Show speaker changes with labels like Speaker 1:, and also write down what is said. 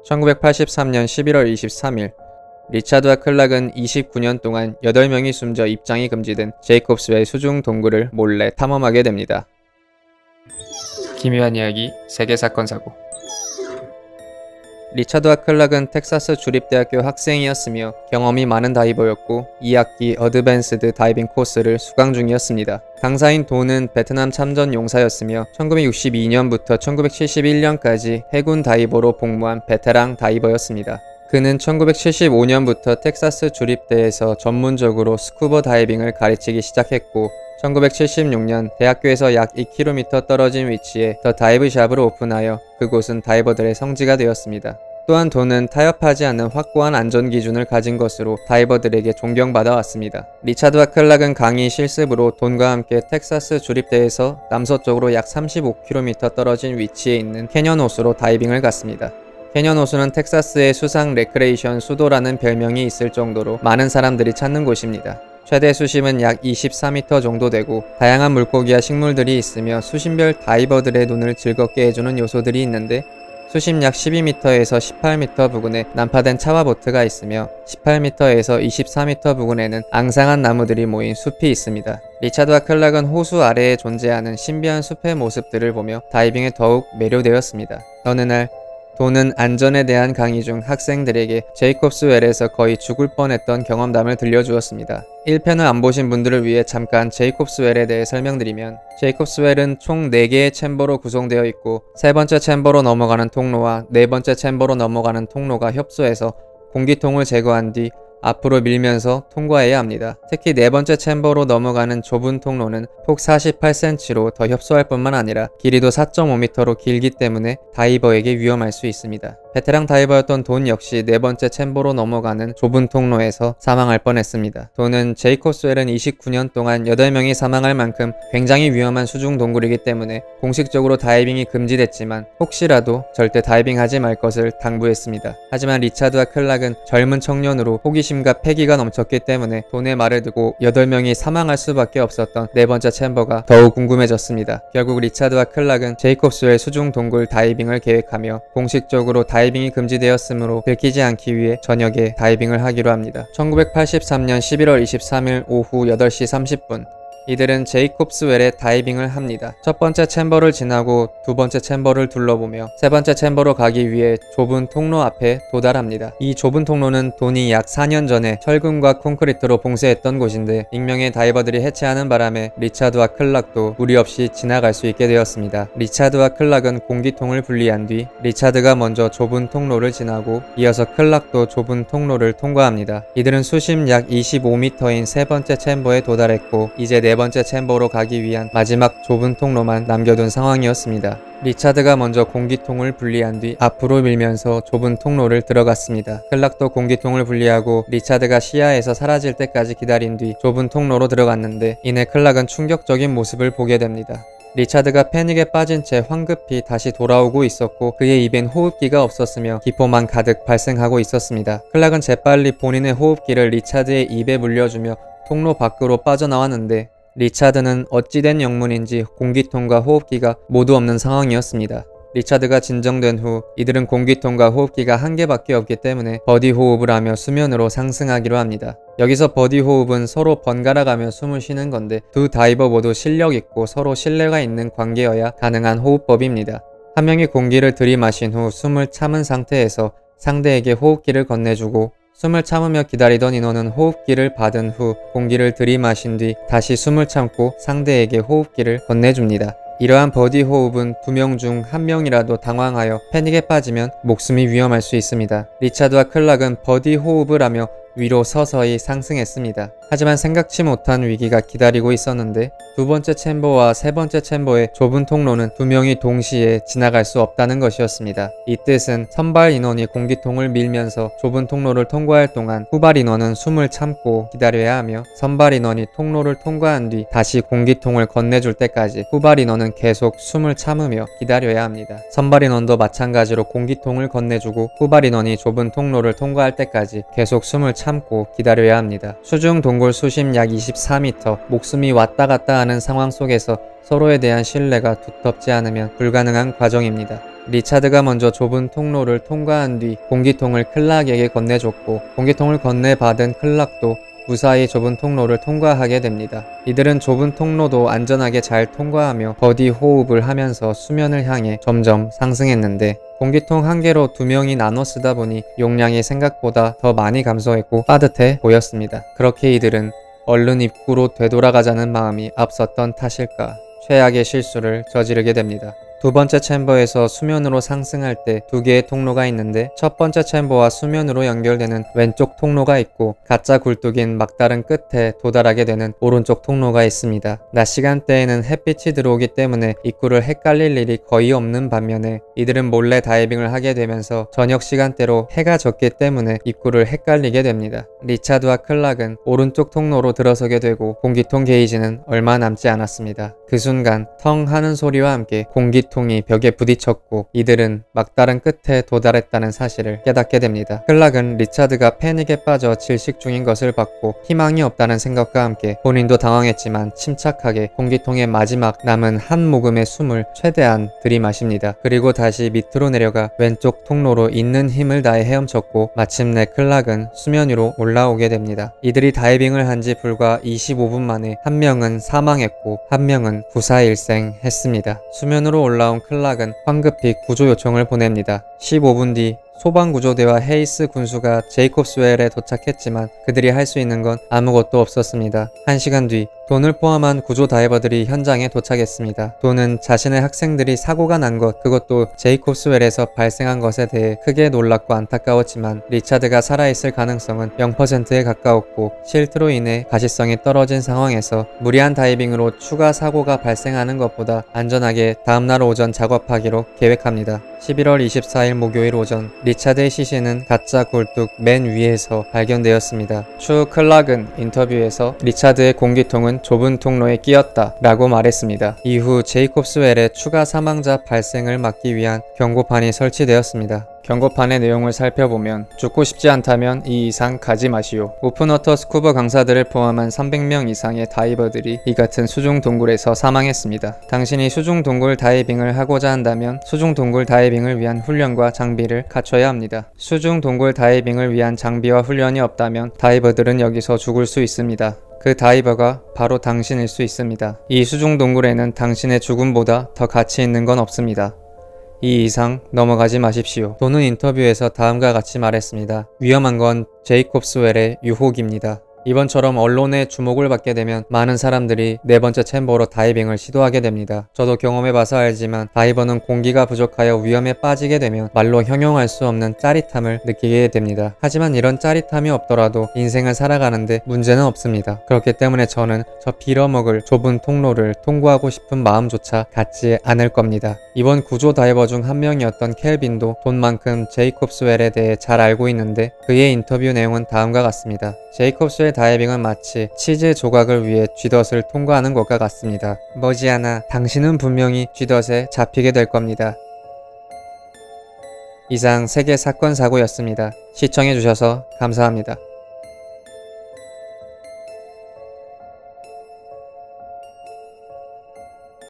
Speaker 1: 1983년 11월 23일 리차드와 클락은 29년 동안 8명이 숨져 입장이 금지된 제이콥스웰 수중 동굴을 몰래 탐험하게 됩니다. 기묘한 이야기 세계사건 사고. 리차드와 클락은 텍사스 주립대학교 학생이었으며 경험이 많은 다이버였고 2학기 어드밴스드 다이빙 코스를 수강 중이었습니다. 강사인 돈은 베트남 참전 용사였으며 1962년부터 1971년까지 해군 다이버로 복무한 베테랑 다이버였습니다. 그는 1975년부터 텍사스 주립대에서 전문적으로 스쿠버 다이빙을 가르치기 시작했고 1976년 대학교에서 약 2km 떨어진 위치에 더 다이브샵을 오픈하여 그곳은 다이버들의 성지가 되었습니다. 또한 돈은 타협하지 않는 확고한 안전 기준을 가진 것으로 다이버들에게 존경받아 왔습니다. 리차드와 클락은 강의 실습으로 돈과 함께 텍사스 주립대에서 남서쪽으로 약 35km 떨어진 위치에 있는 캐년 호수로 다이빙을 갔습니다. 캐년 호수는 텍사스의 수상 레크레이션 수도라는 별명이 있을 정도로 많은 사람들이 찾는 곳입니다. 최대 수심은 약 24m 정도 되고 다양한 물고기와 식물들이 있으며 수심별 다이버들의 눈을 즐겁게 해주는 요소들이 있는데 수심 약 12m에서 18m 부근에 난파된 차와보트가 있으며 18m에서 24m 부근에는 앙상한 나무들이 모인 숲이 있습니다. 리차드와 클락은 호수 아래에 존재하는 신비한 숲의 모습들을 보며 다이빙에 더욱 매료되었습니다. 어느 날 돈은 안전에 대한 강의 중 학생들에게 제이콥스웰에서 거의 죽을 뻔했던 경험담을 들려주었습니다. 1편을 안 보신 분들을 위해 잠깐 제이콥스웰에 대해 설명드리면 제이콥스웰은 총 4개의 챔버로 구성되어 있고 세 번째 챔버로 넘어가는 통로와 네 번째 챔버로 넘어가는 통로가 협소해서 공기통을 제거한 뒤 앞으로 밀면서 통과해야 합니다. 특히 네 번째 챔버로 넘어가는 좁은 통로는 폭 48cm로 더 협소할 뿐만 아니라 길이도 4.5m로 길기 때문에 다이버에게 위험할 수 있습니다. 베테랑 다이버였던 돈 역시 네 번째 챔버로 넘어가는 좁은 통로에서 사망할 뻔했습니다. 돈은 제이콥스웰은 29년 동안 8명이 사망할 만큼 굉장히 위험한 수중 동굴이기 때문에 공식적으로 다이빙이 금지됐지만 혹시라도 절대 다이빙하지 말 것을 당부했습니다. 하지만 리차드와 클락은 젊은 청년으로 호기심과 패기가 넘쳤기 때문에 돈의 말을 듣고 8명이 사망할 수밖에 없었던 네 번째 챔버가 더욱 궁금해졌습니다. 결국 리차드와 클락은 제이콥스웰 수중 동굴 다이빙을 계획하며 공식적으로 다이빙이 금지되었으므로 들키지 않기 위해 저녁에 다이빙을 하기로 합니다. 1983년 11월 23일 오후 8시 30분 이들은 제이콥스웰에 다이빙을 합니다. 첫 번째 챔버를 지나고 두 번째 챔버를 둘러보며 세 번째 챔버로 가기 위해 좁은 통로 앞에 도달합니다. 이 좁은 통로는 돈이 약 4년 전에 철근과 콘크리트로 봉쇄했던 곳인데 익명의 다이버들이 해체하는 바람에 리차드와 클락도 무리 없이 지나갈 수 있게 되었습니다. 리차드와 클락은 공기통을 분리한 뒤 리차드가 먼저 좁은 통로를 지나고 이어서 클락도 좁은 통로를 통과합니다. 이들은 수심 약 25m인 세 번째 챔버에 도달했고 이제 네 번째 챔버로 가기 위한 마지막 좁은 통로만 남겨둔 상황이었습니다. 리차드가 먼저 공기통을 분리한 뒤 앞으로 밀면서 좁은 통로를 들어갔습니다. 클락도 공기통을 분리하고 리차드가 시야에서 사라질 때까지 기다린 뒤 좁은 통로로 들어갔는데 이내 클락은 충격적인 모습을 보게 됩니다. 리차드가 패닉에 빠진 채 황급히 다시 돌아오고 있었고 그의 입엔 호흡기가 없었으며 기포만 가득 발생하고 있었습니다. 클락은 재빨리 본인의 호흡기를 리차드의 입에 물려주며 통로 밖으로 빠져나왔는데 리차드는 어찌된 영문인지 공기통과 호흡기가 모두 없는 상황이었습니다. 리차드가 진정된 후 이들은 공기통과 호흡기가 한 개밖에 없기 때문에 버디 호흡을 하며 수면으로 상승하기로 합니다. 여기서 버디 호흡은 서로 번갈아가며 숨을 쉬는 건데 두 다이버 모두 실력 있고 서로 신뢰가 있는 관계여야 가능한 호흡법입니다. 한 명이 공기를 들이마신 후 숨을 참은 상태에서 상대에게 호흡기를 건네주고 숨을 참으며 기다리던 인원은 호흡기를 받은 후 공기를 들이마신 뒤 다시 숨을 참고 상대에게 호흡기를 건네줍니다. 이러한 버디 호흡은 2명 중 1명이라도 당황하여 패닉에 빠지면 목숨이 위험할 수 있습니다. 리차드와 클락은 버디 호흡을 하며 위로 서서히 상승했습니다. 하지만 생각지 못한 위기가 기다리고 있었는데 두 번째 챔버와 세 번째 챔버의 좁은 통로는 2명이 동시에 지나갈 수 없다는 것이었습니다. 이 뜻은 선발 인원이 공기통을 밀면서 좁은 통로를 통과할 동안 후발 인원은 숨을 참고 기다려야 하며 선발 인원이 통로를 통과한 뒤 다시 공기통을 건네줄 때까지 후발 인원은 계속 숨을 참으며 기다려야 합니다. 선발 인원도 마찬가지로 공기통을 건네주고 후발 인원이 좁은 통로를 통과할 때까지 계속 숨을 참고 기다려야 합니다. 수중 동굴 수심 약 24m, 목숨이 왔다 갔다 하는 상황 속에서 서로에 대한 신뢰가 두텁지 않으면 불가능한 과정입니다. 리차드가 먼저 좁은 통로를 통과한 뒤 공기통을 클락에게 건네줬고 공기통을 건네받은 클락도 무사히 좁은 통로를 통과하게 됩니다. 이들은 좁은 통로도 안전하게 잘 통과하며 버디 호흡을 하면서 수면을 향해 점점 상승했는데 공기통 한 개로 두 명이 나눠 쓰다 보니 용량이 생각보다 더 많이 감소했고 빠듯해 보였습니다. 그렇게 이들은 얼른 입구로 되돌아가자는 마음이 앞섰던 탓일까 최악의 실수를 저지르게 됩니다. 두 번째 챔버에서 수면으로 상승할 때 두 개의 통로가 있는데 첫 번째 챔버와 수면으로 연결되는 왼쪽 통로가 있고 가짜 굴뚝인 막다른 끝에 도달하게 되는 오른쪽 통로가 있습니다. 낮 시간대에는 햇빛이 들어오기 때문에 입구를 헷갈릴 일이 거의 없는 반면에 이들은 몰래 다이빙을 하게 되면서 저녁 시간대로 해가 졌기 때문에 입구를 헷갈리게 됩니다. 리차드와 클락은 오른쪽 통로로 들어서게 되고 공기통 게이지는 얼마 남지 않았습니다. 그 순간 텅 하는 소리와 함께 공기통이 벽에 부딪혔고 이들은 막다른 끝에 도달했다는 사실을 깨닫게 됩니다. 클락은 리차드가 패닉에 빠져 질식 중인 것을 봤고 희망이 없다는 생각과 함께 본인도 당황했지만 침착하게 공기통의 마지막 남은 한 모금의 숨을 최대한 들이마십니다. 그리고 다시 밑으로 내려가 왼쪽 통로로 있는 힘을 다해 헤엄쳤고 마침내 클락은 수면 위로 올라오게 됩니다. 이들이 다이빙을 한 지 불과 25분 만에 한 명은 사망했고 한 명은 구사일생했습니다. 수면으로 올라온 클락은 황급히 구조 요청을 보냅니다. 15분 뒤 소방구조대와 헤이스 군수가 제이콥스웰에 도착했지만 그들이 할 수 있는 건 아무것도 없었습니다. 1시간 뒤 돈을 포함한 구조 다이버들이 현장에 도착했습니다. 돈은 자신의 학생들이 사고가 난 것, 그것도 제이콥스웰에서 발생한 것에 대해 크게 놀랐고 안타까웠지만 리차드가 살아있을 가능성은 0%에 가까웠고 실트로 인해 가시성이 떨어진 상황에서 무리한 다이빙으로 추가 사고가 발생하는 것보다 안전하게 다음날 오전 작업하기로 계획합니다. 11월 24일 목요일 오전 리차드의 시신은 가짜 굴뚝 맨 위에서 발견되었습니다. 추 클락은 인터뷰에서 리차드의 공기통은 좁은 통로에 끼었다 라고 말했습니다. 이후 제이콥스웰의 추가 사망자 발생을 막기 위한 경고판이 설치되었습니다. 경고판의 내용을 살펴보면 죽고 싶지 않다면 이 이상 가지 마시오. 오픈워터 스쿠버 강사들을 포함한 300명 이상의 다이버들이 이 같은 수중 동굴에서 사망했습니다. 당신이 수중 동굴 다이빙을 하고자 한다면 수중 동굴 다이빙을 위한 훈련과 장비를 갖춰야 합니다. 수중 동굴 다이빙을 위한 장비와 훈련이 없다면 다이버들은 여기서 죽을 수 있습니다. 그 다이버가 바로 당신일 수 있습니다. 이 수중 동굴에는 당신의 죽음보다 더 가치 있는 건 없습니다. 이 이상 넘어가지 마십시오. 돈은 인터뷰에서 다음과 같이 말했습니다. 위험한 건 제이콥스웰의 유혹입니다. 이번처럼 언론의 주목을 받게 되면 많은 사람들이 네 번째 챔버로 다이빙을 시도하게 됩니다. 저도 경험해봐서 알지만 다이버는 공기가 부족하여 위험에 빠지게 되면 말로 형용할 수 없는 짜릿함을 느끼게 됩니다. 하지만 이런 짜릿함이 없더라도 인생을 살아가는데 문제는 없습니다. 그렇기 때문에 저는 저 빌어먹을 좁은 통로를 통과하고 싶은 마음조차 갖지 않을 겁니다. 이번 구조 다이버 중 한 명이었던 켈빈도 돈만큼 제이콥스웰에 대해 잘 알고 있는데 그의 인터뷰 내용은 다음과 같습니다. 제이콥스웰 다이빙은 마치 치즈 조각을 위해 쥐덫을 통과하는 것과 같습니다. 머지않아 당신은 분명히 쥐덫에 잡히게 될 겁니다. 이상 세계 사건 사고였습니다. 시청해주셔서 감사합니다.